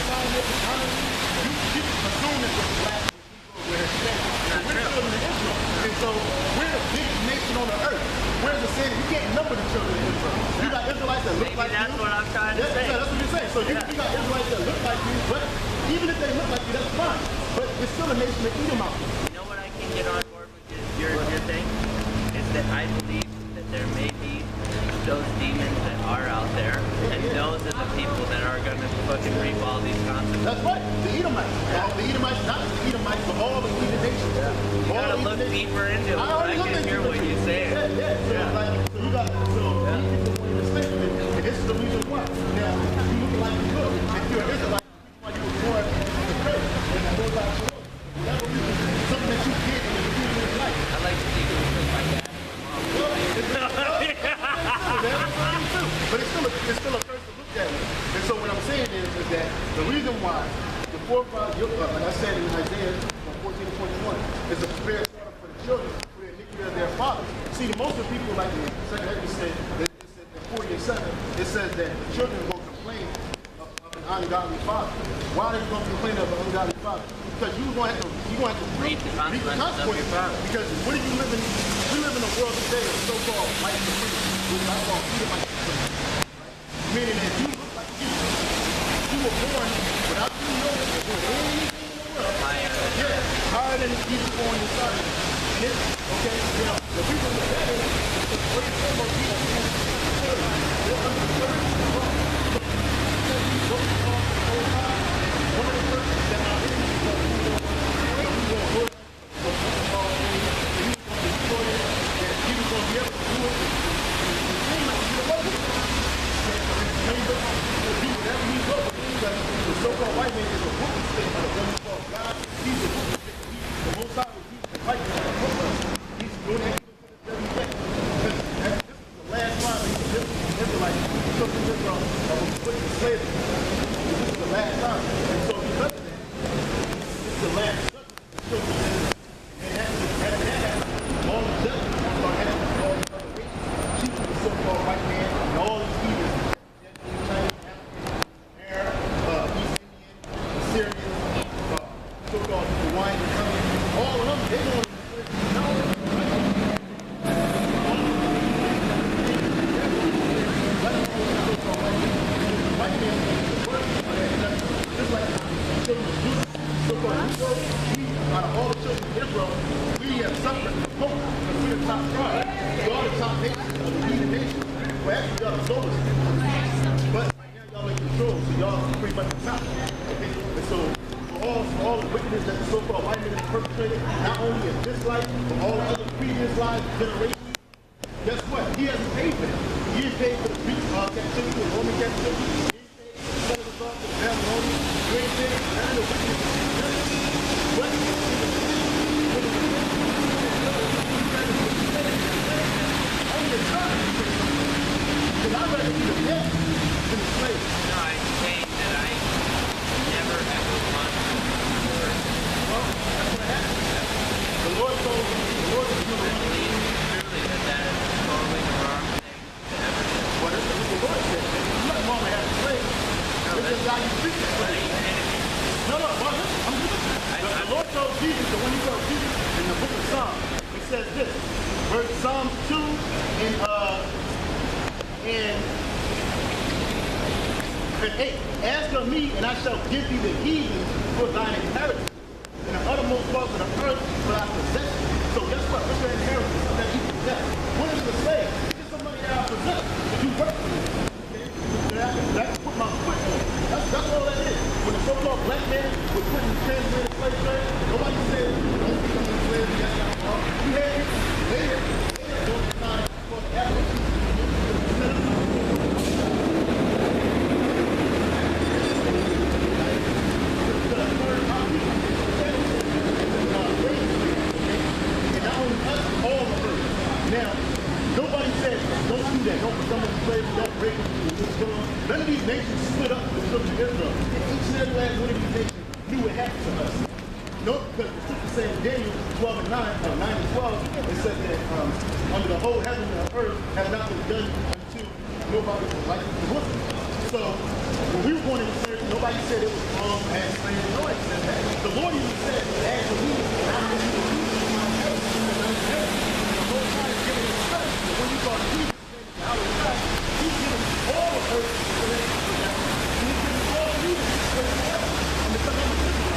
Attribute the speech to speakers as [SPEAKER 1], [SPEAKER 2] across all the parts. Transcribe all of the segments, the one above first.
[SPEAKER 1] sign of economy, you assume that the black people were Hispanic. We're the children of Israel. And so we're the biggest nation on the earth. Where's the saying? You can't number the children of Israel. You got Israelites that look like you.
[SPEAKER 2] That's what I'm trying to say.
[SPEAKER 1] That's what you're saying. So you got Israelites that look like you, but even if they look like you, that's fine. But it's still a nation of Edomites.
[SPEAKER 2] You know what I can get on board with your thing? Is that I believe that there may be those demons that are out there, and those are the people that are going to fucking reap all these consequences.
[SPEAKER 1] That's right. The Edomites. The Edomites, not just the Edomites, but all the Edom nations.
[SPEAKER 2] You got to look deeper into it. I can hear what you're saying.
[SPEAKER 1] So you got people want to respect it, and this is the reason why. Now, you look like you look. If you're an Israelite, why you were born in the church, and that goes out to you. That was something that you did in the beginning of your life.
[SPEAKER 2] I like to think it was like that.
[SPEAKER 1] But it's still a curse to look at it. And so what I'm saying is that the reason why the forefathers, like I said in Isaiah 14 to 21, is a prepared starter for the children for the iniquity of their fathers. See, most of the people, like in 2 Ezra said, in 40 and 7, it says that the children will complain of an ungodly father. Why are you going to complain of an ungodly father? Because you're going to have to reap the consequences of your father. Because what are you living? We live in a world today of so-called white supremacy, which I call Edomite supremacy. Meaning that you look like you were born without you knowing that you're doing anything in the world. Higher than the people on the side. Okay, now the people that is the great most people they're under the third. One of the persons that are in the so-called white man is a whooping stick of the one called God. He's a whooping stick. The most time he's the white man. He's doing that every day. This is the last time he's Israelite. He took the Israel of put in slavery. This is the last time. And so because of that, this is the last judgment. And after that happened, all the judgment will start happening to all these other races. Chief of the so-called white man and all these heathens. Out of all the children of Israel, we have suffered the most because we're the top tribe. We are the top nation of the heathen nation. Well, actually, y'all the lowest. But right now, y'all in control, so y'all pretty much the top. Okay? And so, for all the wickedness that the so-called white man has perpetrated, not only in this life, but all the other previous lives, generations, guess what? He hasn't paid for them. He has paid for the Greek captivity, the Roman captivity. He has paid for the Babylonian, the Babylonian. He ain't paid for none of the wickedness. But because I'd rather be the dead than the slave.
[SPEAKER 2] No, I'm saying that I never ever want to work.
[SPEAKER 1] Well, that's what happened. The Lord told me, the Lord is going to
[SPEAKER 2] believe truly that is totally the wrong thing to ever do.
[SPEAKER 1] Well, that's what the Lord said. You let mama have a slave. This is how you treat the slave. No, well, I'm good. The Lord told Jesus, that when he told Jesus in the book of Psalms, he says this, verse Psalms 2 and 8. Ask of me, and I shall give thee the heathen for thine inheritance, and the uttermost parts of the earth for thy possession. So guess what? What's your inheritance that you possess? What is the slave? It's just some money that I possess. If you work for it. I can put my foot on it. That's all that is. When the so-called black man was put in translated slave trade, nobody said, don't become a slave, that's not wrong. You had it later, during the time for the abolition. And not only us, all of us. Now, nobody said, don't do that, don't become a slave, don't break it. None of these nations split up the children of Israel. Each and every last one of these nations knew what happened to us. No, because the scripture says in Daniel 12 and 9, 9 and 12, it says that under the whole heaven and earth has not been done until nobody was like the Muslims. So when we were born in the nobody said it was wrong to have slaves. Nobody said that. The Lord even said, as for me, I'm going to use my head. The whole time is giving instructions. But when you call Jesus, out of Christ, he's giving all of earth to the and he's giving all leaders to the heaven. And because I'm a Christian,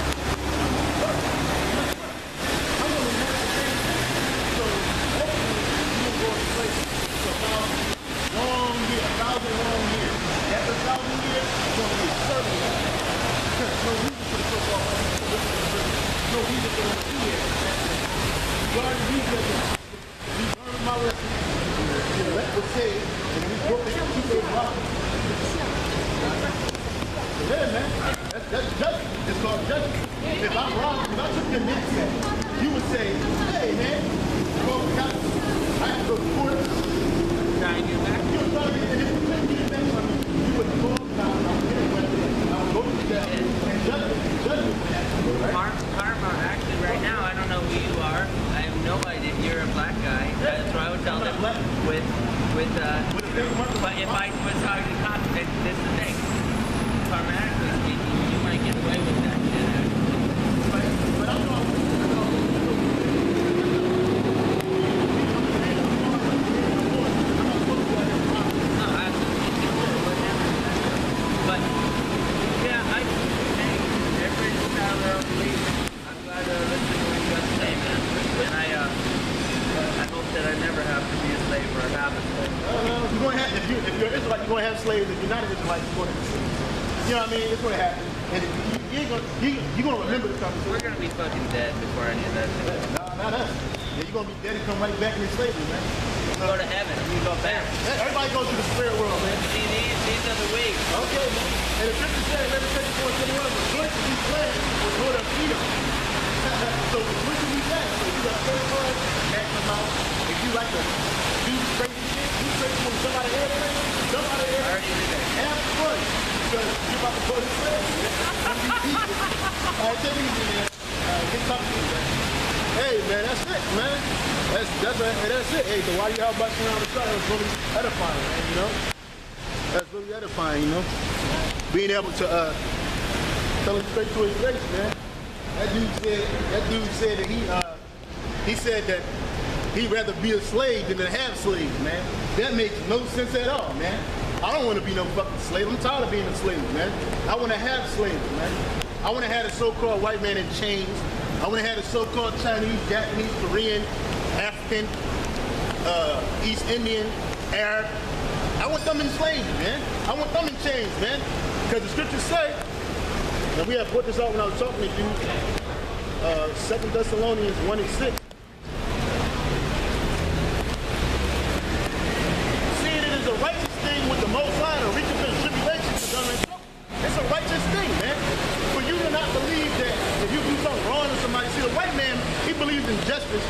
[SPEAKER 1] I'm going to have the same thing. So hopefully you will go to place for 1,000 long years, 1,000 long years. After 1,000 years, it's going to be a certain no reason for the so-called no reason for them to be here. You already read that. We learned my lesson. The elect was saved, and we broke it and keep it wrong. Yeah, man. That's judgment. It's called judgment. If I'm wrong, if I took your next step, you would say, hey, man, I have to go to court.
[SPEAKER 2] Try and get back.
[SPEAKER 1] You would try to get back from me. You would go down, I would go to jail, and judgment would happen.
[SPEAKER 2] Karma, actually, right now, I don't know who you are. I have no idea. You're a black guy. That's what I would tell them. But if I was talking to cops, this is the thing. Karmatically speaking, you might get away with that shit, actually.
[SPEAKER 1] But I'm not.
[SPEAKER 2] But yeah, every style their own belief. I'm glad to listen to what you got to say, man. And I hope that I never have to be a slave or have a slave.
[SPEAKER 1] You're going to have, if you're an Israelite, you're going to have slaves. If you're not an Israelite, you're going to have slaves. You know what I mean? It's going to happen. And you're going to remember the conversation.
[SPEAKER 2] We're going to be fucking dead before any of that shit.
[SPEAKER 1] No, not us. Yeah, you're going to be dead and come right back into slavery, man.
[SPEAKER 2] Go to heaven. You go back.
[SPEAKER 1] Everybody goes to the spirit world, man.
[SPEAKER 2] See, these are the weak.
[SPEAKER 1] Okay, man. And the scripture said, let me take you for a sinner, but good to be slain was good of Edom. So what do we say? So you got third one, back them out. If you like to do crazy shit, you crazy when somebody airplane, somebody airplane, have fun. Because you're about to go to slavery, man. All right, take it easy, man. Get something, man. Hey, man, that's it, man. That's it. Hey, so why you out busting around the truck? That's really edifying, man, you know? That's really edifying, you know? Being able to tell him straight to his face, man. That dude said that he said that he'd rather be a slave than to have slaves, man. That makes no sense at all, man. I don't want to be no fucking slave. I'm tired of being a slave, man. I want to have slaves, man. I want to have a so-called white man in chains. I want to have a so-called Chinese, Japanese, Korean, African, East Indian, Arab. I want them in slaves, man. I want them in chains, man. Because the scriptures say, and we have put this out when I was talking to you, 2 Thessalonians 1:6. Seeing it is a righteous thing with the Most High to recompense tribulation to them in trouble. It's a righteous thing, man. For you to not believe that if you do something wrong to somebody, see, the white man, he believes in justice,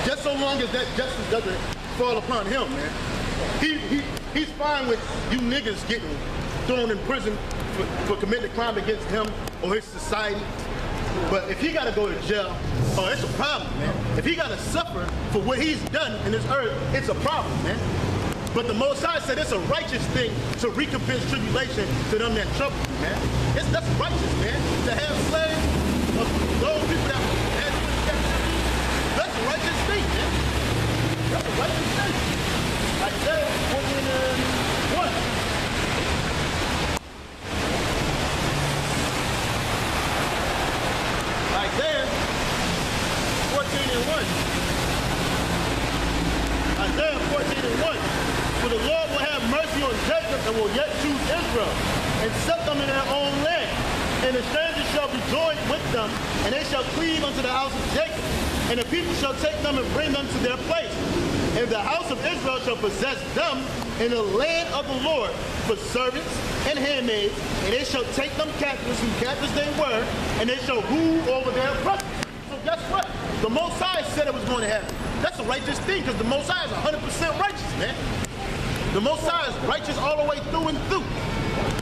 [SPEAKER 1] just so long as that justice doesn't fall upon him, man. He's fine with you niggas getting thrown in prison for committing a crime against him or his society. But if he got to go to jail, oh, it's a problem, man. If he got to suffer for what he's done in this earth, it's a problem, man. But the Most High said it's a righteous thing to recompense tribulation to them that trouble you, man. That's righteous, man. To have slaves of those people that had you in captivity, that's a righteous thing, man. That's a righteous thing. Isaiah 14:1. Isaiah 14:1. Isaiah 14:1. For the Lord will have mercy on Jacob and will yet choose Israel and set them in their own land. And the strangers shall be joined with them, and they shall cleave unto the house of Jacob. And the people shall take them and bring them to their place. And the house of Israel shall possess them in the land of the Lord for servants and handmaids, and they shall take them captives, whose captives they were, and they shall rule over their oppressors. So guess what? The Most High said it was going to happen. That's a righteous thing, because the Most High is 100% righteous, man. The Most High is righteous all the way through and through.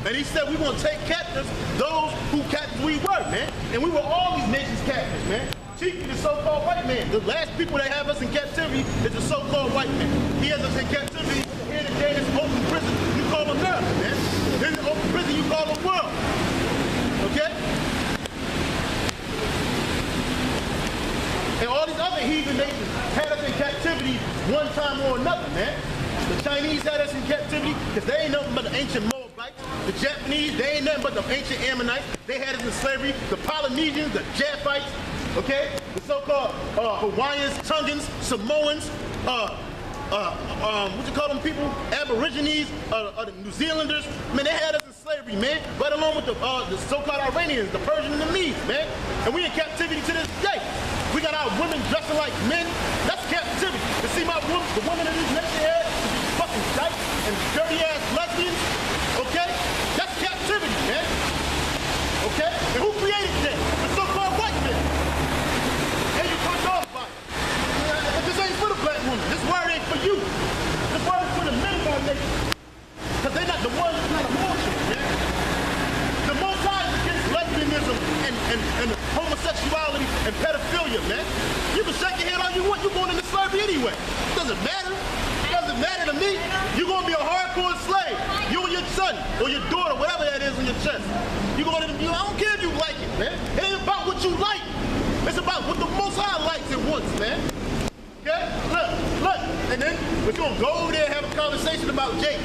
[SPEAKER 1] And he said we want to take captives those who captives we were, man. And we were all these nations captives, man. Chiefly the so-called white man. The last people that have us in captivity is the so-called white man. He has us in captivity. Here today, this open prison, you call America, man. This open prison, you call the world. time or another, man. The Chinese had us in captivity because they ain't nothing but the ancient Moabites. The Japanese, they ain't nothing but the ancient Ammonites. They had us in slavery. The Polynesians, the Japhites, okay? The so-called Hawaiians, Tongans, Samoans, what you call them people? Aborigines, the New Zealanders. Man, they had us in slavery, man. Right along with the so-called Iranians, the Persians and the Medes, man. And we in captivity to this day. We got our women dressing like men. That's captivity. You see the women in these nations here, these fucking dykes and dirty-ass lesbians, okay? That's captivity, man. Okay? And who created that? The so-called white men. And you put off by it. This ain't for the black woman. This word ain't for you. This word is for the men of our nation. Because they're not the ones that's not emotional, man. The Most High is against lesbianism and homosexuality and pedophilia, man. You can shake your head all you want. You're going into slavery anyway. It doesn't matter. It doesn't matter to me. You're going to be a hardcore slave. You and your son or your daughter, whatever that is on your chest. You're going to, I don't care if you like it, man. It ain't about what you like. It's about what the Most High likes and wants, man. Okay? Look. And then we're going to go over there and have a conversation about Jake.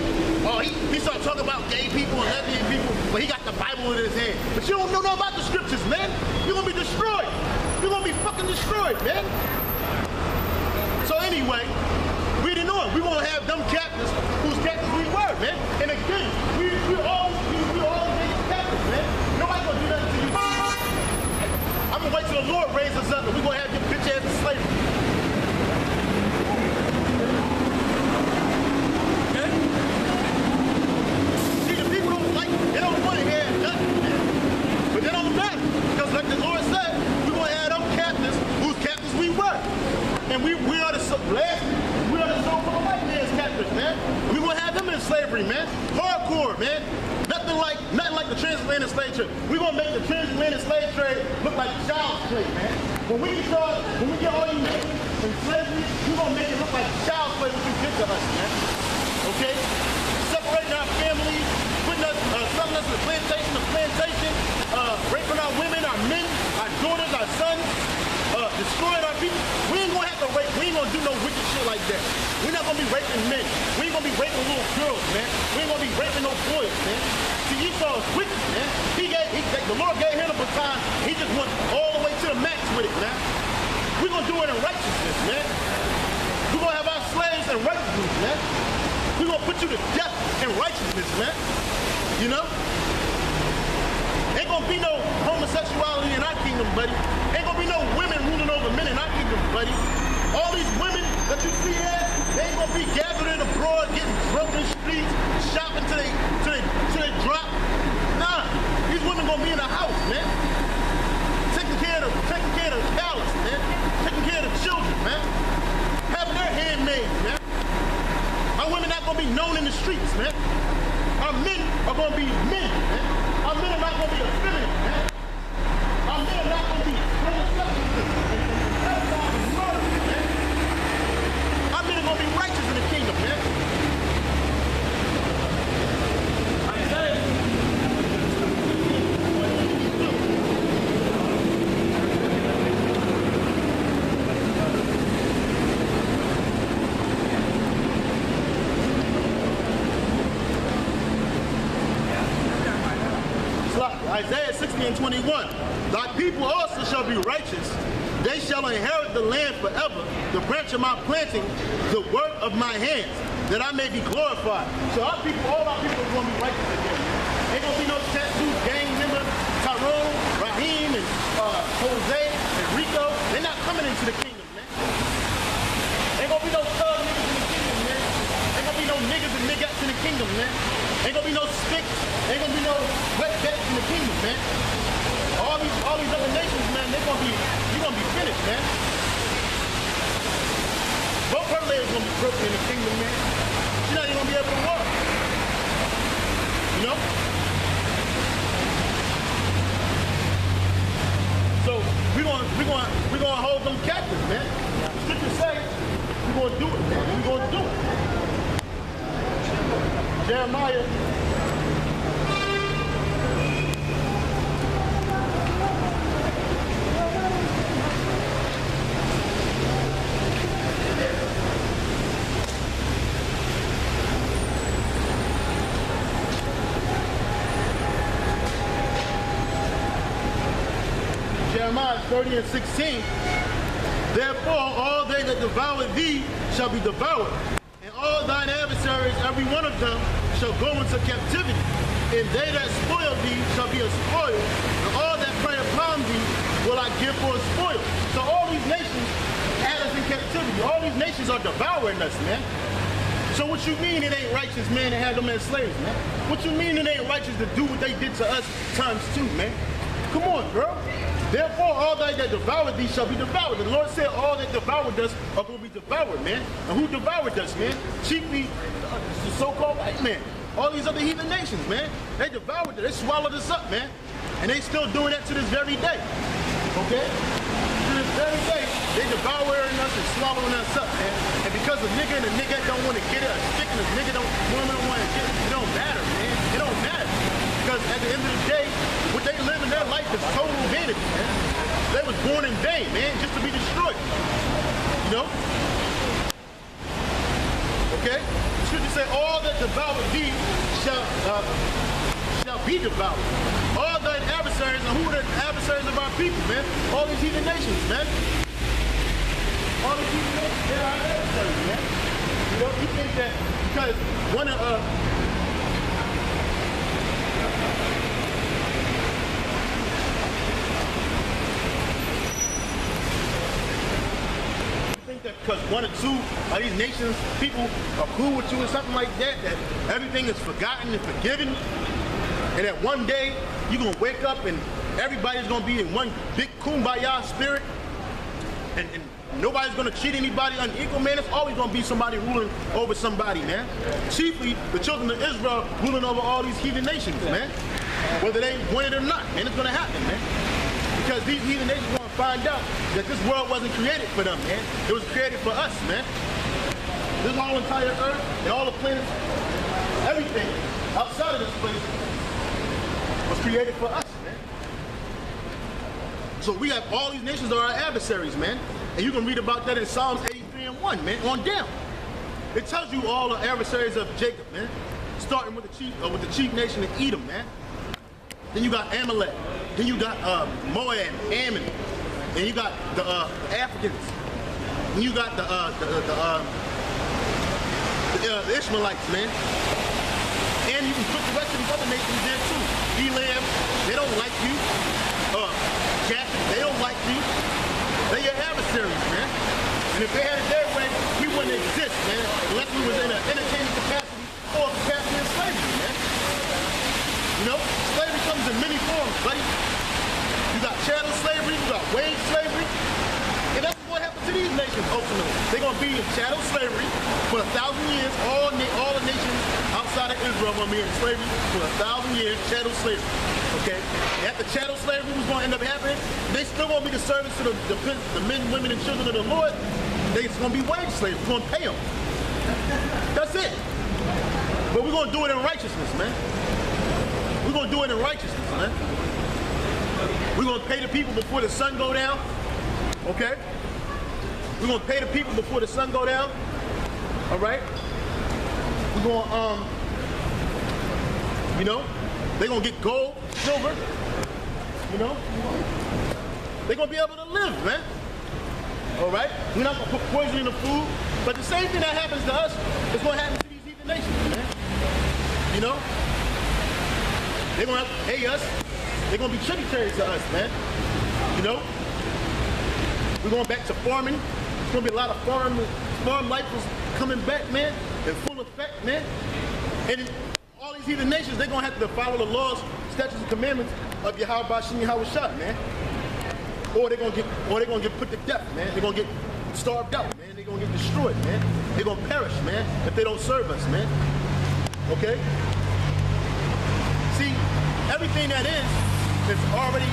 [SPEAKER 1] Oh, he started talking about gay people and lesbian people, but he got the Bible in his hand. But you don't know nothing about the scriptures, man. You're going to be destroyed. You're going to be fucking destroyed, man. So anyway, we didn't know it. We're going to have them captives whose captives we were, man. And again, we all captives, man. Nobody's going to do nothing to you. I'm going to wait till the Lord raises us up and we're going to have your bitch ass in slavery. Okay? See, the people don't like it. They don't want to hear nothing, man. But that don't matter. Because like the Lord said, we're going to have them captives whose captives we were. And we are the so-called white man's captives, man. We will have them in slavery, man. Hardcore, man. Nothing like the transatlantic slave trade. We're gonna make the transatlantic slave trade look like child's play, man. When we get all you niggas in slavery, we're gonna make it look like child's play what you did to us, man. Okay? Separating our families, putting us, selling us to the plantation, raping our women, our men, our daughters, our sons. Destroying our people. We ain't gonna have to rape. We ain't gonna do no wicked shit like that. We're not gonna be raping men. We ain't gonna be raping little girls, man. We ain't gonna be raping no boys, man. See, Esau is wicked, man. The Lord gave him a baton. He just went all the way to the max with it, man. We're gonna do it in righteousness, man. We're gonna have our slaves in righteousness, man. We're gonna put you to death in righteousness, man. You know? Ain't gonna be no homosexuality in our kingdom, buddy. Ain't gonna be no women ruling over men in our kingdom, buddy. All these women that you see here, they ain't gonna be gathering abroad, getting drunk in the streets, shopping till they drop. Nah, these women gonna be in the house, man. Taking care of the cows, man. Taking care of the children, man. Having their handmaids, man. Our women not gonna be known in the streets, man. Our men are gonna be men, man. Our men are not going to be effeminate, man. Our men are not going to be homosexuals and murderers, man. Our men are going to be righteous in the kingdom, man. Isaiah 60 and 21. Thy people also shall be righteous. They shall inherit the land forever, the branch of my planting, the work of my hands, that I may be glorified. So our people, all our people are going to be righteous again. Ain't going to be no tattoo gang member, Tyrone, Raheem, and Jose, and Rico. They're not coming into the kingdom, man. Ain't going to be no thug niggas in the kingdom, man. Ain't going to be no niggas and niggas in the kingdom, man. Ain't going to be no sticks. Ain't going to be no wet beds in the kingdom, man. All these other nations, man, you're gonna be finished, man. Both her legs gonna be broken in the kingdom, man. She's not even gonna be able to walk. You know? So we're gonna hold them captive, man. The scriptures say we're gonna do it, man. We're gonna do it. Jeremiah. Jeremiah 30 and 16. Therefore, all they that devour thee shall be devoured, and all thine adversaries, every one of them, shall go into captivity. And they that spoil thee shall be a spoil, and all that prey upon thee will I give for a spoil. So all these nations had us in captivity. All these nations are devouring us, man. So what you mean it ain't righteous, man, to have them as slaves, man? What you mean it ain't righteous to do what they did to us times two, man? Come on, girl. Therefore, all they that devoured thee shall be devoured. The Lord said all that devoured us are going to be devoured, man. And who devoured us, man? Chiefly the so-called white man. All these other heathen nations, man. They devoured us. They swallowed us up, man. And they still doing that to this very day. Okay? To this very day, they devouring us and swallowing us up, man. And because a nigga and a nigga don't want to get it, a stick and a nigga woman don't want to get it, it don't matter, man. It don't matter. Because at the end of the day, what they live in their life is total vanity, man. They was born in vain, man, just to be destroyed. You know? Okay? The scripture say, all that devour thee shall be devoured. All thine adversaries, and who are the adversaries of our people, man? All these heathen nations, man. All these heathen nations, they're our adversaries, man. You know, you think that because one of that because one or two of these nations, people are cool with you or something like that, that everything is forgotten and forgiven, and that one day you're going to wake up and everybody's going to be in one big kumbaya spirit, and nobody's going to treat anybody unequal, man. It's always going to be somebody ruling over somebody, man. Chiefly the children of Israel ruling over all these heathen nations, man. Whether they want it or not, man, it's going to happen, man. Because these heathen nations want to find out that this world wasn't created for them, man. It was created for us, man. This whole entire earth and all the planets, everything outside of this place was created for us, man. So we have all these nations are our adversaries, man. And you can read about that in Psalms 83 and 1, man, on down. It tells you all the adversaries of Jacob, man. Starting with the chief nation of Edom, man. Then you got Amalek. Then you got Moab, Ammon. Then you got the Africans. Then you got the Ishmaelites, man. And you can put the rest of these other nations there too. Elam, they don't like you. Japheth, they don't like you. They're your adversaries, man. And if they had it their way, we wouldn't exist, man. Unless we was in an entertaining capacity or capacity of slavery, man. You know, slavery comes in many forms, buddy. You got chattel slavery, you got wage slavery, and that's what happened to these nations ultimately. They're gonna be in chattel slavery for 1,000 years. All the nations outside of Israel gonna be in slavery for 1,000 years, chattel slavery. Okay? After chattel slavery was gonna end up happening, they still gonna be the servants to the men, women, and children of the Lord. It's gonna be wage slavery. We're gonna pay them. That's it. But we're gonna do it in righteousness, man. We're going to do it in righteousness, man. We're going to pay the people before the sun go down, okay? We're going to pay the people before the sun go down, all right? We're going to, you know, they're going to get gold, silver, you know? They're going to be able to live, man, all right? We're not going to put poison in the food, but the same thing that happens to us is going to happen to these heathen nations, man, you know? They're going to have to pay us. They're going to be tributaries to us, man. You know? We're going back to farming. There's going to be a lot of farm life is coming back, man, in full effect, man. And all these heathen nations, they're going to have to follow the laws, statutes, and commandments of Yahweh Bashim Yahweh Shah, man. Or they're going to get put to death, man. They're going to get starved out, man. They're going to get destroyed, man. They're going to perish, man, if they don't serve us, man. Okay? See, everything that is already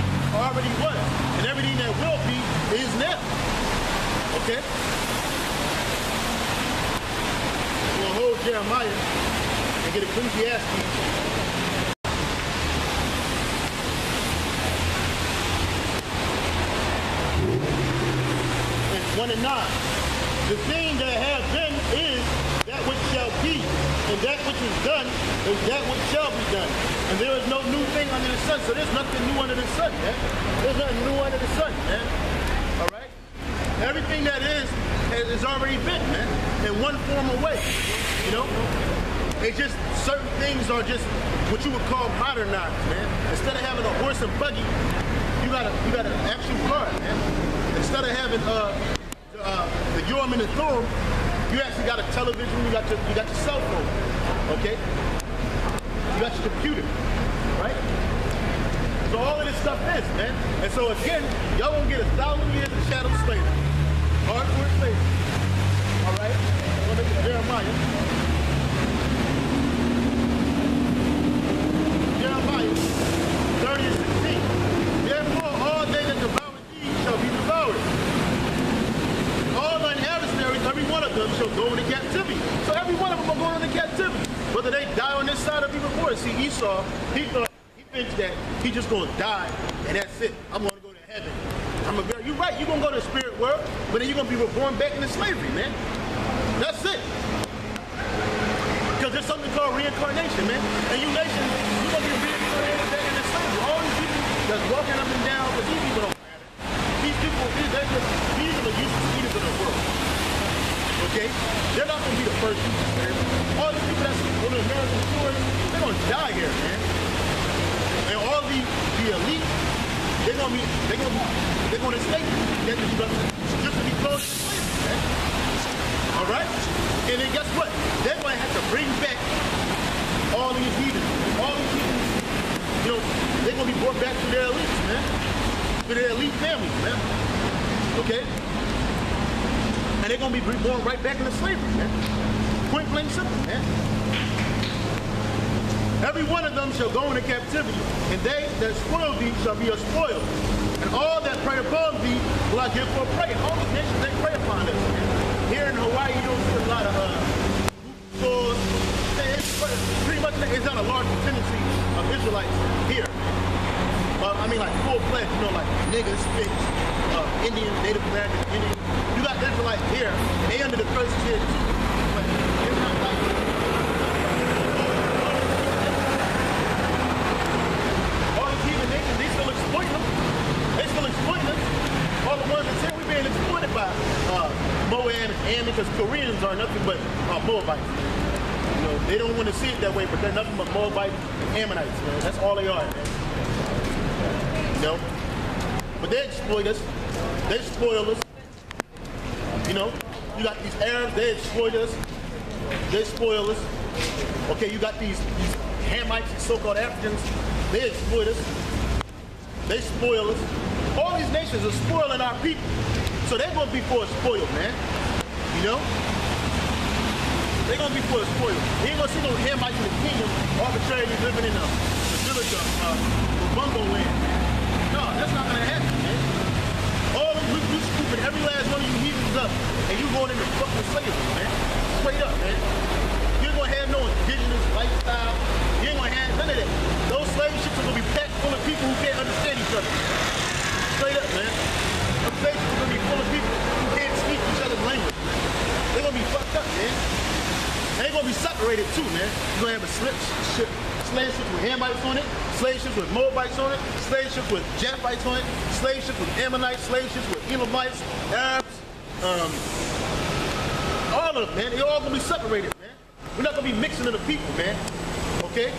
[SPEAKER 1] was, and everything that will be is now. Okay? We'll hold Jeremiah and get Ecclesiastes. And 1 and 9. The thing that has been is that which shall be, and And that which is done is that which shall be done. And there is no new thing under the sun. So there's nothing new under the sun, man. There's nothing new under the sun, man. All right? Everything that is has already been, man, in one form or way. You know? It's just certain things are just what you would call modernized, man. Instead of having a horse and buggy, you got an actual car, man. Instead of having the Urim and the Thummim, you actually got a television, you got your cell phone, okay? You got your computer, right? So all of this stuff is, man. And so again, y'all gonna get 1,000 years of shadow slavery. Hardcore slavery. All right? Well, look at Jeremiah. Jeremiah 30 and 16. Therefore, all they that devour thee shall be devoured. All thine adversaries, every one of them shall go into captivity. So every one of them are going into captivity. Whether they die on this side or be rewarded. See, Esau, he thinks that he just gonna die and that's it. I'm gonna go to heaven. You're right, you're gonna go to the spirit world, but then you're gonna be reborn back into slavery, man. That's it. Because there's something called reincarnation, man. And you nations, you're gonna be reincarnated back into slavery. All these people that's walking up and down, because these people don't matter. These people, these are the useless leaders of the world. Okay? They're not gonna be the first people, man. All these people that's on the American shores, they're gonna die here, man. And all the elite, they're gonna stay just to be close to slavery, man. All right? And then guess what? They're gonna have to bring back all these heathens, all these people. You know, they're gonna be brought back to their elites, man, to their elite families, man. Okay? And they're gonna be reborn right back into slavery, man. Point blank simple, man. Every one of them shall go into captivity, and they that spoil thee shall be a spoil. And all that prey upon thee will I give for a prey. And all the nations, they prey upon us. Here in Hawaii, you don't see a lot of stores. Pretty much, it's not a large tendency of Israelites here. I mean, like full-fledged, you know, like niggas, pigs, Indians, Native Americans, Indians. You got Israelites here, and they under the curses here too. But it's not like they still exploiting them. They still exploiting us. All the ones that say we're being exploited by Moab and Ammon, because Koreans are nothing but Moabites. You know, they don't want to see it that way, but they're nothing but Moabites and Ammonites, man. That's all they are, man. You know? But they exploit us. They spoil us. You know? You got these Arabs, they exploit us. They spoil us. Okay, you got these Hamites, these so-called Africans, they exploit us. They spoil us. All these nations are spoiling our people. So they're going to be for a spoil, man. You know? They're going to be for a spoil. You ain't going to see no Hamites in the kingdom arbitrarily living in the village of Bungo land. No, that's not going to happen, man. All of you stupid, every last one of you heathens up, and you going into fucking slavery, man. Straight up, man. You ain't going to have no indigenous lifestyle. You ain't going to have none of that. Those slave ships are going to be packed full of people who can't understand each other. Straight up, man. Those slave ships are going to be full of people who can't speak each other's language. They're going to be fucked up, man. They're going to be separated too, man. You're going to have a slave ship with Hamites on it, slave ships with Moabites on it, slave ships with Japhites on it, slave ships with Ammonites, slave ships with Edomites, Arabs, all of them, man. They're all going to be separated, man. We're not going to be mixing of the people, man. Okay?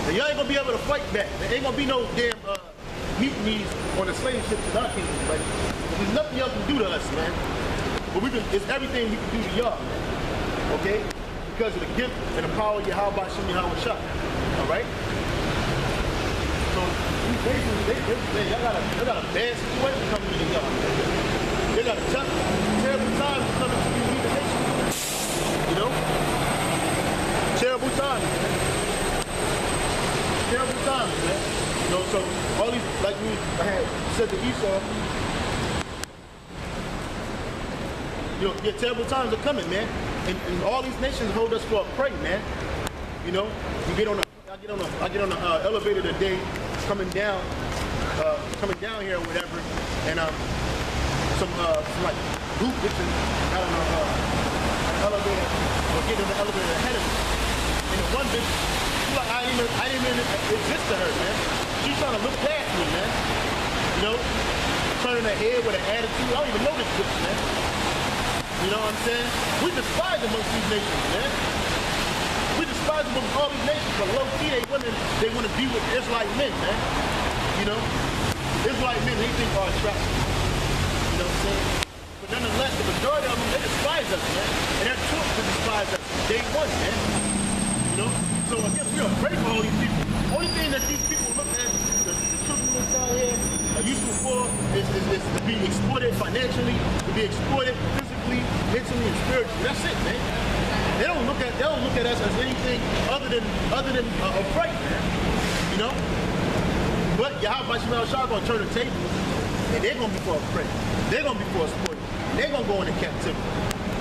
[SPEAKER 1] And y'all ain't going to be able to fight back. There ain't going to be no damn mutinies on the slave ships in our kingdom. Like, there's nothing y'all can do to us, man. But it's everything we can do to y'all, man. Okay? Because of the gift and the power of Yahweh Shem Yahweh Shah. Alright? So, y'all got a bad situation coming into y'all. They got a tough, terrible time coming to you, the nation. You know? Terrible times, man. Terrible times, man. You know, so all these, like I had said to Esau, you know, terrible times are coming, man. And all these nations hold us for a prey, man. You know, I get on the elevator today, coming down here or whatever, and some like group bitches got on the elevator. or get in the elevator ahead of me. And the one bitch, she like, I didn't even exist to her, man. She's trying to look past me, man. You know? Turning her head with an attitude. I don't even know this bitch, man. You know what I'm saying? We despise amongst these nations, man. We despise amongst all these nations, but low-key, they want to be with Israelite men, man. You know? Israelite men, they think are attractive. You know what I'm saying? But nonetheless, the majority of them, they despise us, man. And they're taught to despise us from day one, man. You know? So again, we are afraid for all these people. Only thing that these people look at, the children that's out here, are useful for is to be exploited financially, to be exploited physically, mentally, and spiritually. That's it, man. They don't look at us as anything other than a prey, man. You know? But Yahweh Shemel Shah gonna turn the tables, and they're gonna be for a prey. They're gonna be for a sport. They're gonna go into captivity.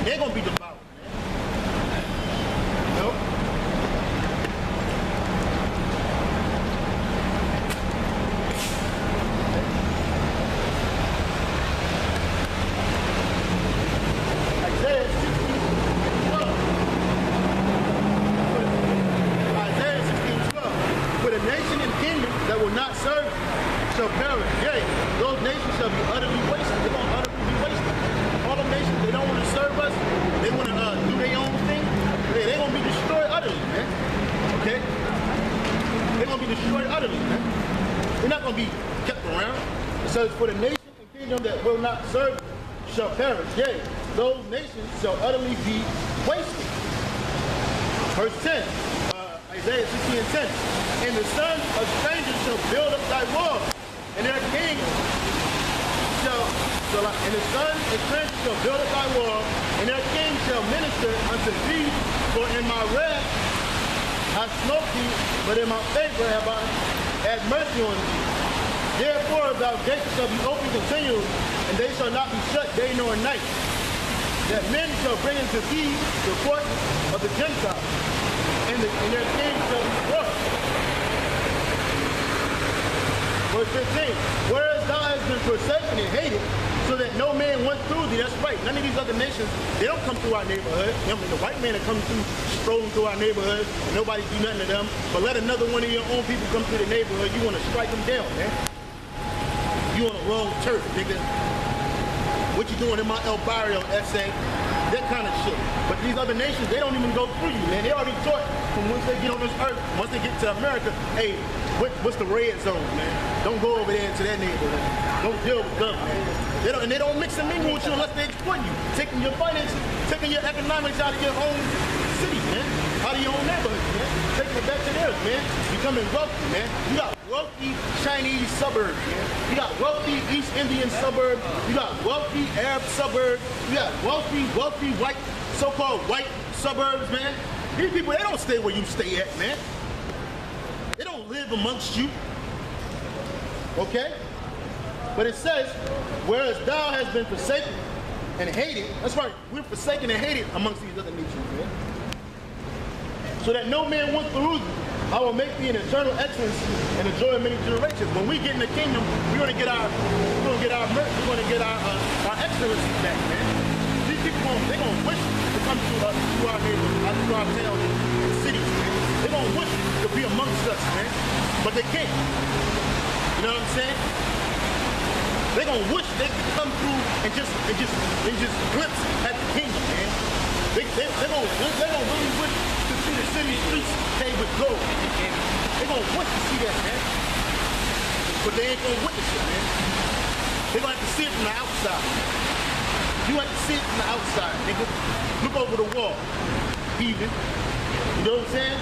[SPEAKER 1] They're gonna be devoured, man. You know? Isaiah 16:12. For the nation and kingdom that will not serve shall perish. Yea, those nations shall be utterly wasted. They're going to utterly be wasted. All the nations, they don't want to serve us. They want to do their own thing. They're going to be destroyed utterly, man. Okay? They're going to be destroyed utterly, man. They're not going to be kept around. It says, for the nation and kingdom that will not serve shall perish. Yea, those nations shall utterly be wasted. Verse 10, Isaiah 16:10. And the sons of strangers shall build up thy walls, and their king and the sons of strangers shall build up thy walls, and their king shall minister unto thee. For in my wrath I smote thee, but in my favor have I had mercy on thee. Therefore thy gates shall be open continually, and they shall not be shut day nor night. That men shall bring into thee the court of the Gentiles, and their king shall be brought. Verse 15, whereas thou hast been forsaken and hated, so that no man went through thee. That's right. None of these other nations, they don't come through our neighborhood. I mean, the white man that comes through, strolling through our neighborhood, and nobody do nothing to them. But let another one of your own people come through the neighborhood, you want to strike them down, man. You on the wrong turf, nigga. What you doing in my El Barrio essay? That kind of shit. But these other nations, they don't even go through you, man. They already taught from once they get on this earth, once they get to America, hey, what's the red zone, man? Don't go over there into that neighborhood. Don't deal with them, man. They don't mix and mingle with you unless they exploit you. Taking your finances, taking your economics out of your own city, man. Out of your own neighborhood, man. Taking it back to theirs, man. Becoming wealthy, man. You got wealthy Chinese suburbs, man. You got wealthy East Indian suburbs. You got wealthy Arab suburbs. You got wealthy white, so-called white suburbs, man. These people, they don't stay where you stay at, man. They don't live amongst you. Okay? But it says, whereas thou hast been forsaken and hated, that's right, we're forsaken and hated amongst these other nations, man. So that no man went through thee, I will make thee an eternal excellence and a joy of many generations. When we get in the kingdom, we're gonna get our excellency back, man. These people they're gonna wish to come to our neighborhood, to our towns and cities, man. They're gonna wish to be amongst us, man. But they can't. You know what I'm saying? They're gonna wish they could come through and just glimpse at the kingdom, man. They're gonna really wish to see the city streets paved with gold. They're gonna wish to see that, man. But they ain't gonna witness it, man. They're gonna have to see it from the outside. You have to see it from the outside, nigga. Look over the wall, heathen. You know what I'm saying?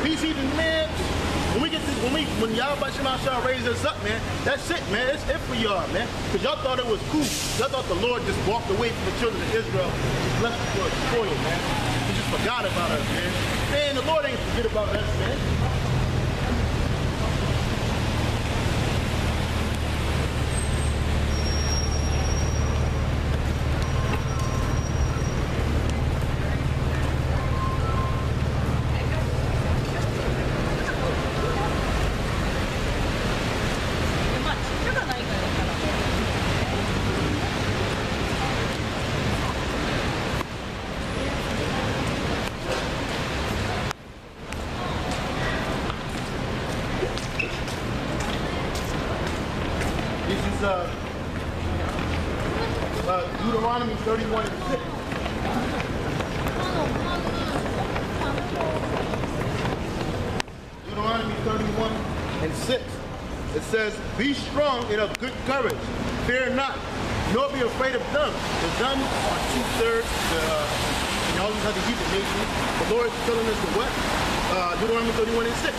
[SPEAKER 1] These heathen, man. When Yahweh Shema Shah raised us up, man, that's it, man. It's it for y'all, man. Because y'all thought it was cool. Y'all thought the Lord just walked away from the children of Israel and just left us for a spoil, man. He just forgot about us, man. Man, the Lord ain't forget about us, man. Deuteronomy 31 and 6. Deuteronomy 31 and 6. It says, be strong and of good courage. Fear not, nor be afraid of them. The them are 2/3 and all these other Hebrew nations. The Lord is telling us to what? Deuteronomy 31 and 6.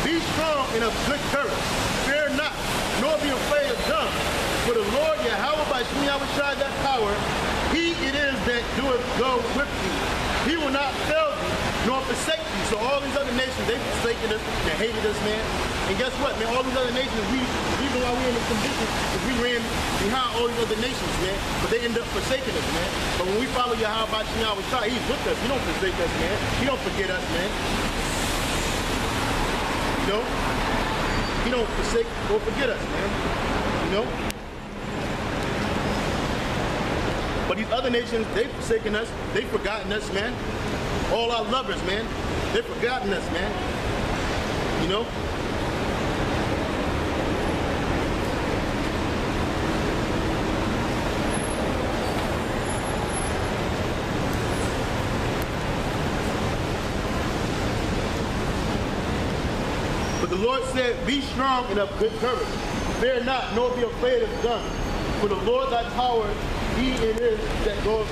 [SPEAKER 1] Be strong and of good courage. Fear not, nor be afraid of them. For the Lord Yahweh by Shemi Yahweh that power, he it is that doeth go with thee. He will not fail thee, nor forsake thee. So all these other nations, they forsaken us, they hated us, man. And guess what, man? All these other nations, the reason why we're in this condition is we ran behind all these other nations, man. But they end up forsaking us, man. But when we follow Yahweh by Shemi Yahweh, he's with us. He don't forsake us, man. He don't forget us, man. You know? He don't forsake or forget us, man. You know? But these other nations, they've forsaken us. They've forgotten us, man. All our lovers, man. They've forgotten us, man. You know? But the Lord said, be strong and of good courage. Fear not, nor be afraid of them. For the Lord thy power, he it is that does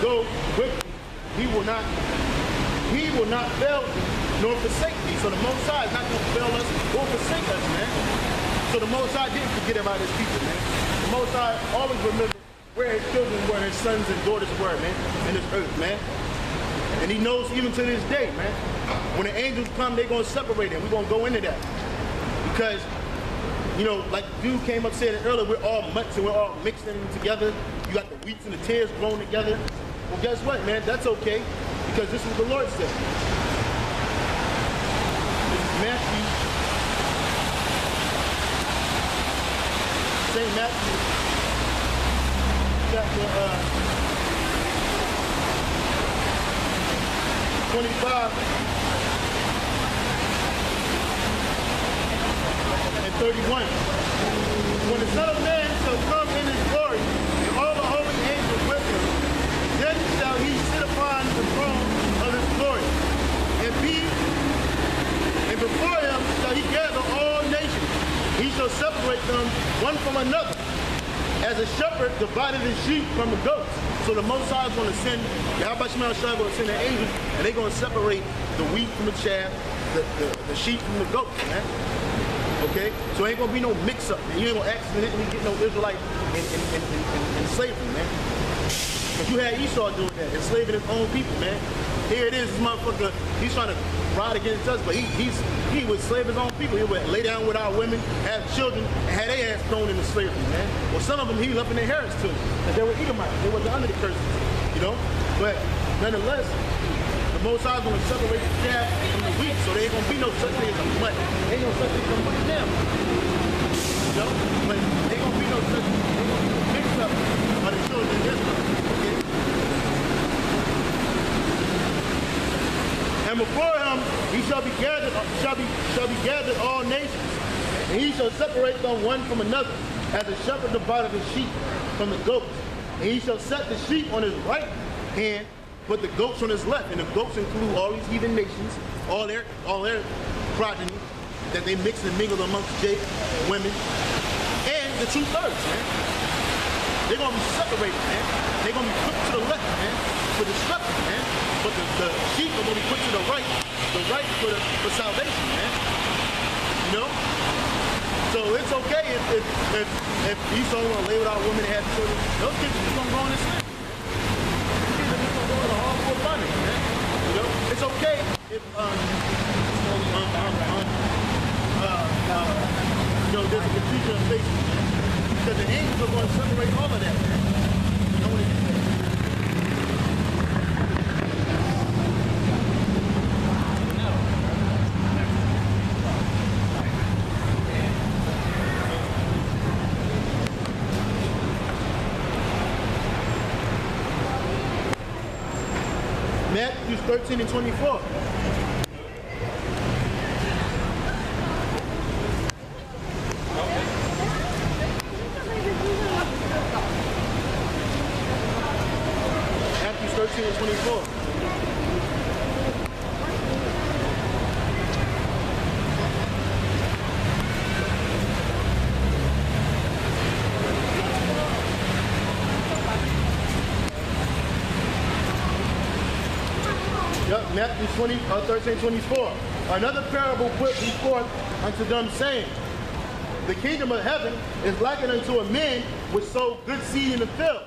[SPEAKER 1] go with thee. He will not fail thee, nor forsake thee. So the Most High is not going to fail us or forsake us, man. So the Most High didn't forget about his people, man. The Most High always remembered where his children were, his sons and daughters were, man, in this earth, man. And he knows even to this day, man. When the angels come, they're going to separate them. We're going to go into that. Because, you know, like the dude came up saying it earlier, we're all mutts and we're all mixed in together. You got the wheats and the tares grown together. Well, guess what, man? That's okay. Because this is what the Lord said. This is Matthew. St. Matthew. Chapter 25 and 31. When the Son of Man shall come in his glory, and all the holy angels with him, then shall he sit upon the throne of his glory. And before him shall he gather all nations. He shall separate them one from another, as a shepherd divided his sheep from the goats. So the Most High is going to send, Yahweh Shema is going to send the angels, and they're going to separate the wheat from the chaff, the sheep from the goats, man. Okay? So ain't going to be no mix-up, man. You ain't going to accidentally get no Israelite in slavery, man. Because you had Esau doing that, enslaving his own people, man. Here it is, this motherfucker, he's trying to ride against us, but he would slave his own people. He would lay down with our women, have children, and had their ass thrown into slavery, man. Well, some of them he left in inheritance to, because they were Edomites. They were under the curses, you know? But nonetheless, the Most High is going to separate the chaff from the wheat, so there ain't going to be no such thing as a mutt. Ain't no such thing as a mutt now. You know? But ain't going to be no such thing. Ain't going to be no mix-up of the children of Israel, okay? And before him he shall be gathered all nations, and he shall separate them one from another, as a shepherd divideth the sheep from the goats. And he shall set the sheep on his right hand, but the goats on his left. And the goats include all these heathen nations, all their progeny that they mix and mingle amongst women, and the 2/3, man. They're gonna be separated, man. They're gonna be put to the left, man, for destruction, man. But the sheep are going to be put to the right for salvation, man. You know? So it's okay if Esau want to lay with our women and have children. Those kids are just going to go in this land. These kids are just going to go in a hardcore bondage, man. You know? It's okay if you know, there's a confusion of faith, man. Because the angels are going to separate all of that, man. You know what it is? Matthew 13 and 24. 13 and 24. Yep, Matthew 13, 24. Another parable put before unto them, saying, the kingdom of heaven is likened unto a man which sowed good seed in the field.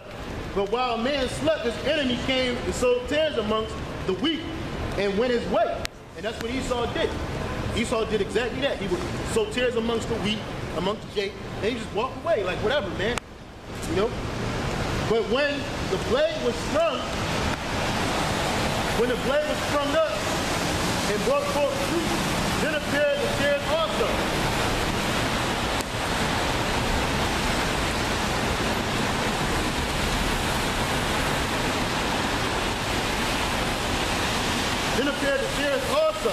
[SPEAKER 1] But while a man slept, his enemy came and sowed tares amongst the wheat and went his way. And that's what Esau did. Esau did exactly that. He would sow tares amongst the wheat, amongst the jade, and he just walked away like whatever, man. You know? But when the blade was sprung, when the blade was sprung up and brought forth fruit, then appeared the tares also. Then appeared the tares also.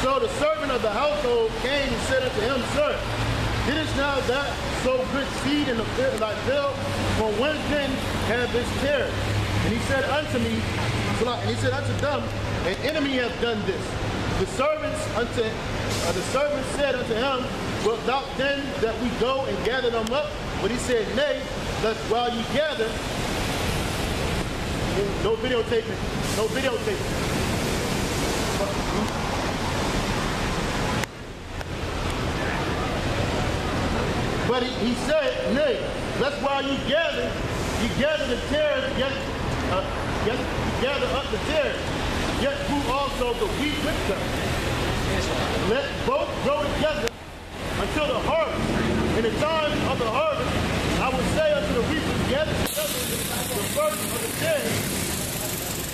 [SPEAKER 1] So the servant of the household came and said unto him, Sir, didst thou that sow good seed in the field, from whence then have this tares? And he said unto me, and he said unto them, an enemy hath done this. The servant said unto him, wilt thou then that we go and gather them up? But he said, Nay, lest while ye gather, no videotaping, no videotaping. But he said, Nay, lest while you gather the tares, yet gather up the tares, yet prove also the wheat with them. Let both grow together until the harvest. In the time of the harvest, I will say unto the reapers, gather together the first of the tares,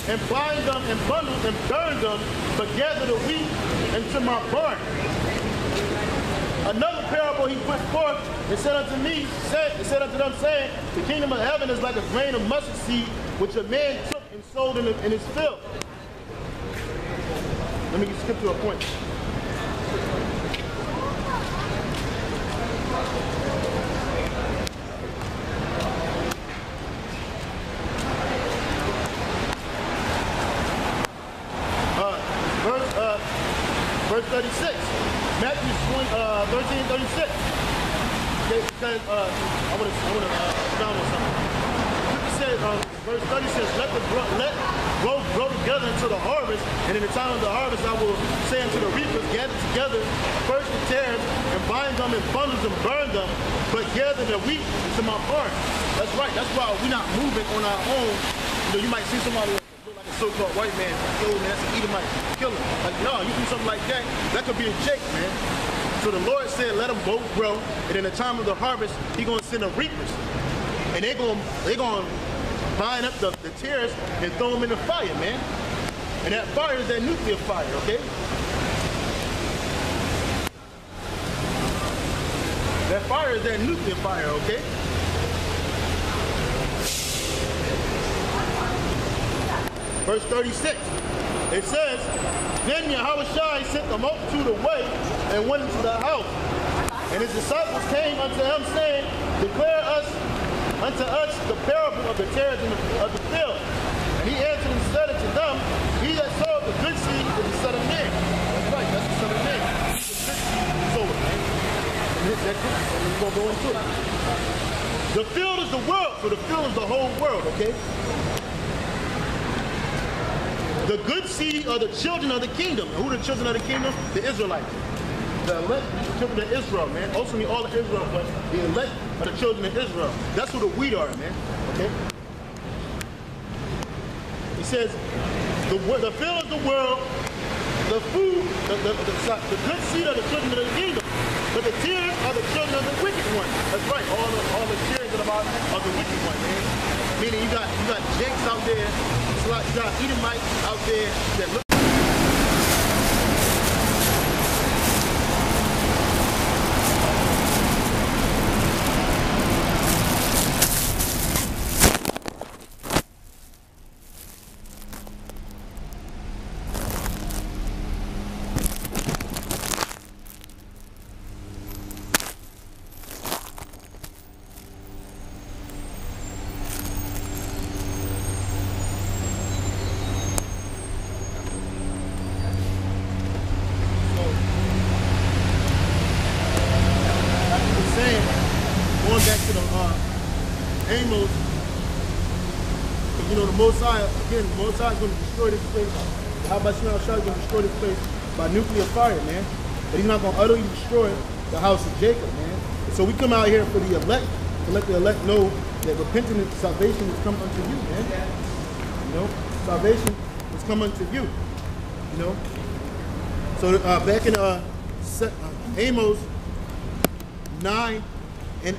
[SPEAKER 1] and bind them and bundle and burn them, but gather the wheat into my barn. Another parable he put forth and said unto them, saying, the kingdom of heaven is like a grain of mustard seed, which a man took and sowed in his field. Let me skip to a point. Verse 36. Matthew 13, 36. Okay, because I want to expound on something. It says, verse 30 says, let both grow together until the harvest, and in the time of the harvest I will say unto the reapers, gather together first the tares, and bind them in bundles and burn them, but gather the wheat into my barn. That's right. That's why we're not moving on our own. You know, you might see somebody look like a so-called white man, yo man, that's an Edomite, kill him. Like, no, you do something like that, that could be a Jake, man. So the Lord said, let them both grow, and in the time of the harvest, He's gonna send the reapers, and they're gonna bind up the tares and throw them in the fire, man. And that fire is that nuclear fire, okay? That fire is that nuclear fire, okay? Verse 36, it says, then Yahushua sent the multitude away and went into the house. And his disciples came unto him, saying, declare unto us the parable of the tares of the field. And he answered and said unto them, he that sowed the good seed is the Son of Man. That's right, that's the Son of Man. He's the good seed sower, man. And we're going to go into it. The field is the world, so the field is the whole world, okay? The good seed are the children of the kingdom. Who are the children of the kingdom? The Israelites. The elect, the children of Israel, man. Ultimately, all of Israel, but the elect are the children of Israel. That's who the wheat are, man. Okay? He says, the field is the world, the food, the good seed are the children of the kingdom, but the tares are the children of the wicked one. That's right, all the tares are the wicked one, man. Meaning you got Jakes out there, you got Edomites out there that look. you know, the Most High, again, the Most High is going to destroy this place. How about you know, is going to destroy this place by nuclear fire, man. But he's not going to utterly destroy the house of Jacob, man. So we come out here for the elect, to let the elect know that repentance and salvation has come unto you, man. You know, salvation has come unto you. You know. So back in Amos 9 and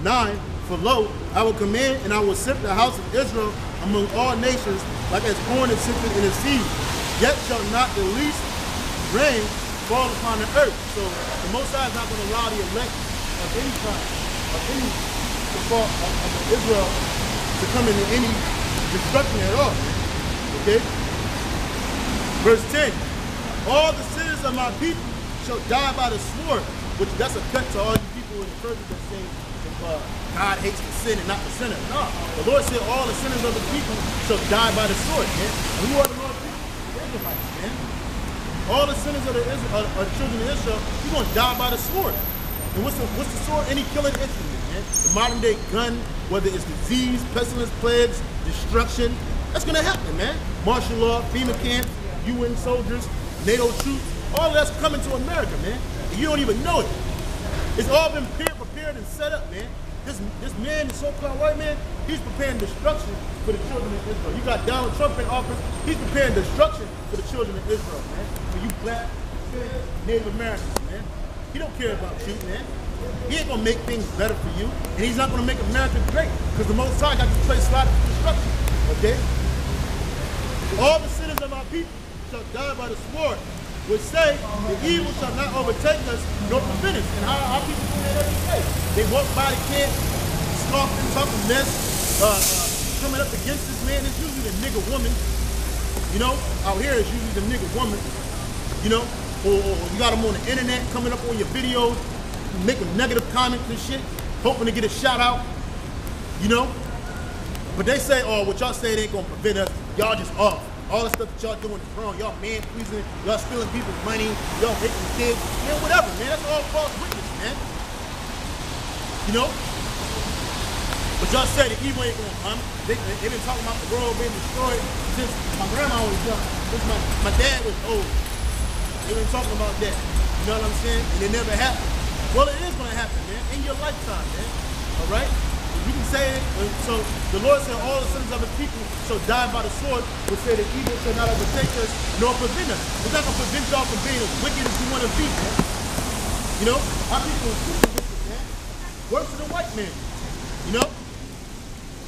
[SPEAKER 1] 9, for lo, I will command and I will sift the house of Israel among all nations, like as corn is sifted in the sea. Yet shall not the least rain fall upon the earth. So the Most High is not going to allow the elect of any tribe, of any of Israel to come into any destruction at all. Okay? Verse 10. All the sinners of my people shall die by the sword, which that's a cut to all you people in the churches that say God hates the sin and not the sinner. No. The Lord said all the sinners of the people shall die by the sword, man. And who are the Lord's people? The Edomites, man. All the sinners of the children of Israel, you're going to die by the sword. And what's the sword? Any killing instrument, man. The modern day gun, whether it's disease, pestilence, plagues, destruction, that's going to happen, man. Martial law, FEMA camps, UN soldiers, NATO troops, all of that's coming to America, man. And you don't even know it. It's all been prepared and set up, man. This man, the so-called white man, he's preparing destruction for the children of Israel. You got Donald Trump in office, he's preparing destruction for the children of Israel, man. For you black, Native Americans, man. He don't care about you, man. He ain't gonna make things better for you, and he's not gonna make America great, because the Most High got this place slotted for destruction, okay? All the sinners of our people shall die by the sword, which say the evil shall not overtake us nor prevent us. And our people do that every day. They walk by the camp, scoffing, talking mess, coming up against this man. It's usually the nigger woman. You know, out here it's usually the nigger woman. You know, or you got them on the internet coming up on your videos, making negative comments and shit, hoping to get a shout out. You know, but they say, oh, what y'all say ain't gonna prevent us. Y'all just off. All the stuff that y'all doing is wrong. Y'all man-pleasing, y'all stealing people's money, y'all raping kids, man, whatever, man. That's all false witness, man. You know? But y'all say the evil ain't gonna come. They've been talking about the world being destroyed since my grandma was young, since my dad was old. They've been talking about that. You know what I'm saying? And it never happened. Well, it is gonna happen, man, in your lifetime, man. All right? You can say it. So the Lord said all the sons of his people shall die by the sword, which say the evil shall not overtake us nor prevent us. It's not going to prevent y'all from being as wicked as you want to be, man. You know? Our people are super wicked, man. Worse than the white man. You know?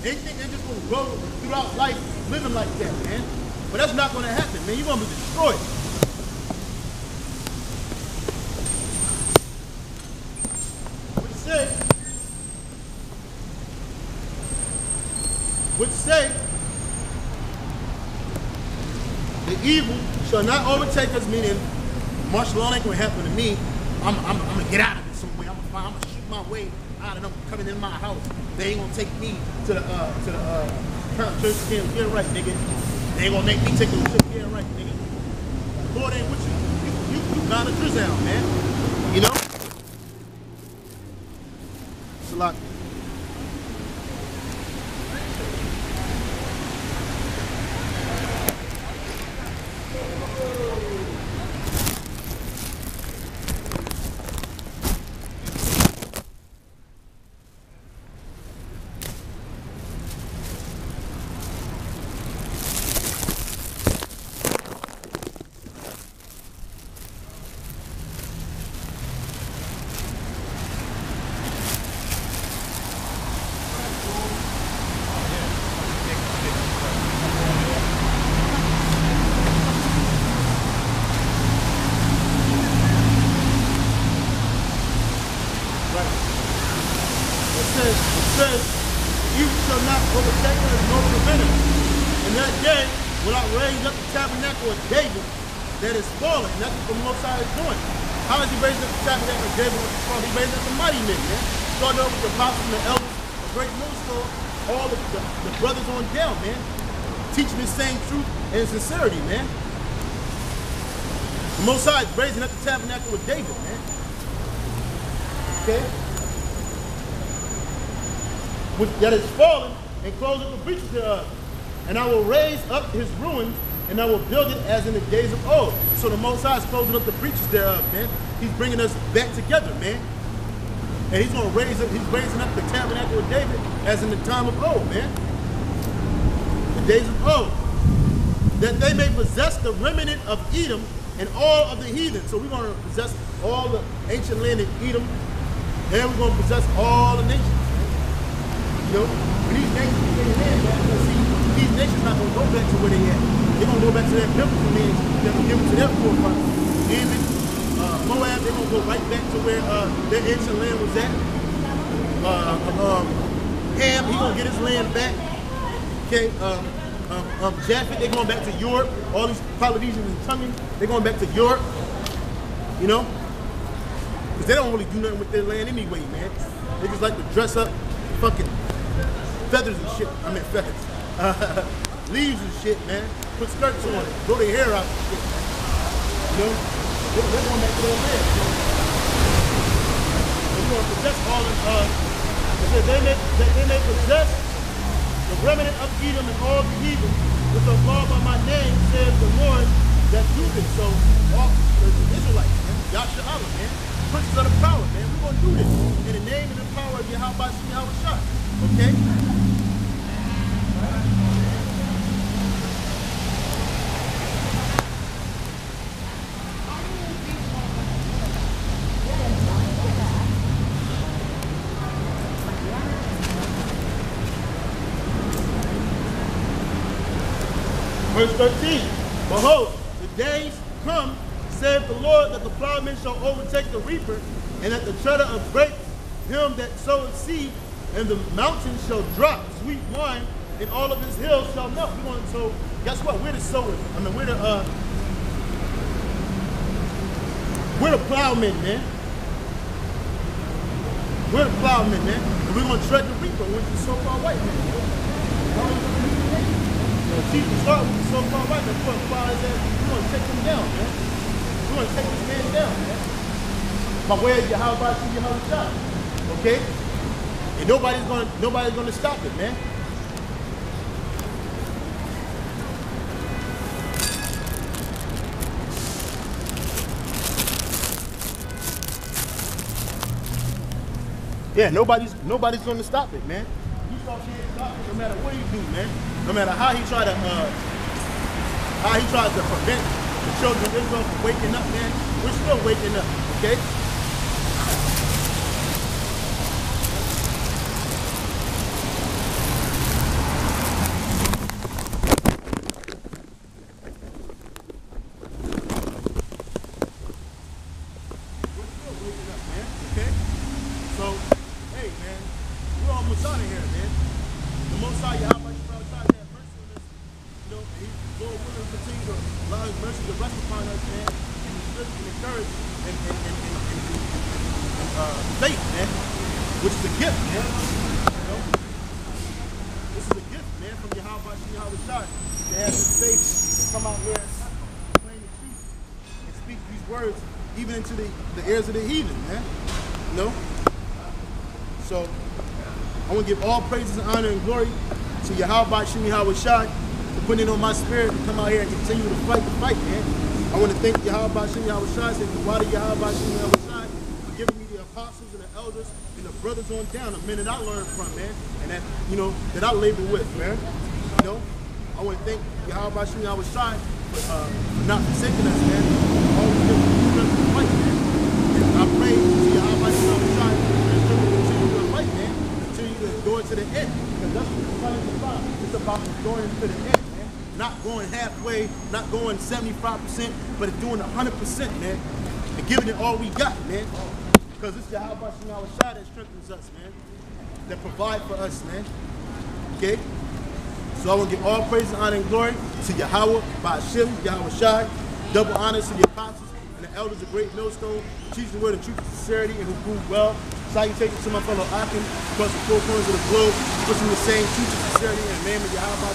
[SPEAKER 1] They think they're just going to go throughout life living like that, man. But that's not going to happen, man. You're going to be destroyed. Which say the evil shall not overtake us, meaning martial law ain't gonna happen to me. I'm gonna get out of it some way. I'm gonna shoot my way out of them coming in my house. They ain't gonna take me to the church again. Get it right, nigga. They ain't gonna make me take the trip. Get it right, nigga. The Lord ain't with you. You kind of drizzle, man. You know? It's a lot. That is falling. That's what the Most High is doing. How is he raising up the tabernacle of David with the throne? He raising up the mighty men, man. Starting over with the apostles and the elders, a great millstone, all the brothers on down, man. Teaching the same truth and sincerity, man. The Most High is raising up the tabernacle with David, man. Okay? That is fallen and closing the breaches thereof. And I will raise up his ruins, and I will build it as in the days of old. So the Most High is closing up the breaches thereof, man. He's bringing us back together, man. And he's going to raise up, he's raising up the tabernacle of David as in the time of old, man. The days of old. That they may possess the remnant of Edom and all of the heathen. So we're going to possess all the ancient land in Edom, and we're going to possess all the nations. You know, when these nations get in there, man, see, these nations not going to go back to where they at. They're going to go back to their biblical names that were given to their forefathers. Ammon, Moab, they're going to go right back to where their ancient land was at. Ham, he's going to get his land back. Okay, Japheth, they're going back to Europe. All these Polynesians and Tongues, they're going back to Europe. You know? Because they don't really do nothing with their land anyway, man. They just like to dress up fucking feathers and shit. I mean feathers. Leaves and shit, man. Put skirts on it. Grow their hair out and shit, man. You know? They're going back to their land. They're going to possess all of they may possess the remnant of Edom and all the heathen, which are called by my name, says the Lord that do this. So all the Israelites, man, Yahshua, man, princes of the power, man, we're going to do this in the name and the power of Yahweh Shah. Okay? Verse 13, behold, the days come, saith the Lord, that the plowman shall overtake the reaper, and that the treader of grapes him that soweth seed, and the mountains shall drop sweet wine, and all of his hills shall melt. So guess what? We're the sowers. I mean, we're the plowmen, man. We're the plowmen, man. And we're going to tread the reaper, which is so-called white man. Chief to start with the so-called white man. We're going to plow his ass. We're going to take him down, man. We're going to take this man down, man. By way of Yahweh Shah. Okay? And nobody's gonna stop it, man. Yeah, nobody's gonna stop it, man. You can't stop it no matter what you do, man. No matter how he tried to prevent the children of Israel from waking up, man. We're still waking up, okay? Of the heathen, man. You know? So I want to give all praises and honor and glory to Yahweh Shah for putting it on my spirit to come out here and continue to fight the fight, man. I want to thank Yahweh Shah, say the water Yahweh Shah for giving me the apostles and the elders and the brothers on down, the men that I learned from, man, and that, you know, that I labor with, man. You know? I want to thank Yahweh Shah for not forsaking us, man. Always giving us the fight, man. I pray to Yahweh Shah to continue to fight, man. Continue to go into the end. Because that's what the fight is about. It's about going to the end, man. Not going halfway, not going 75%, but doing 100%, man. And giving it all we got, man. Because it's Yahweh Shah that strengthens us, man. That provide for us, man. Okay? So I want to give all praise and honor and glory to Yahweh, Ba'ashim, Yahweh Shai. Double honors to the apostles and the elders of Great Millstone, teach the word of truth and sincerity and who proved well. Salutations to my fellow Akim across the four corners of the globe, pushing the same truth and sincerity in the name of Yahweh.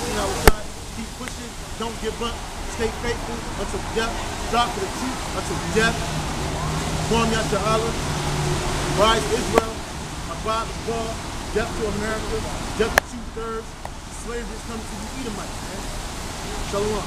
[SPEAKER 1] Keep pushing, don't give up, stay faithful until death, strive for the truth until death. Form Yahshua, rise Israel, abide with God, death to America, death to 2/3,
[SPEAKER 3] slavery is coming to you Edomites, man. Shalom.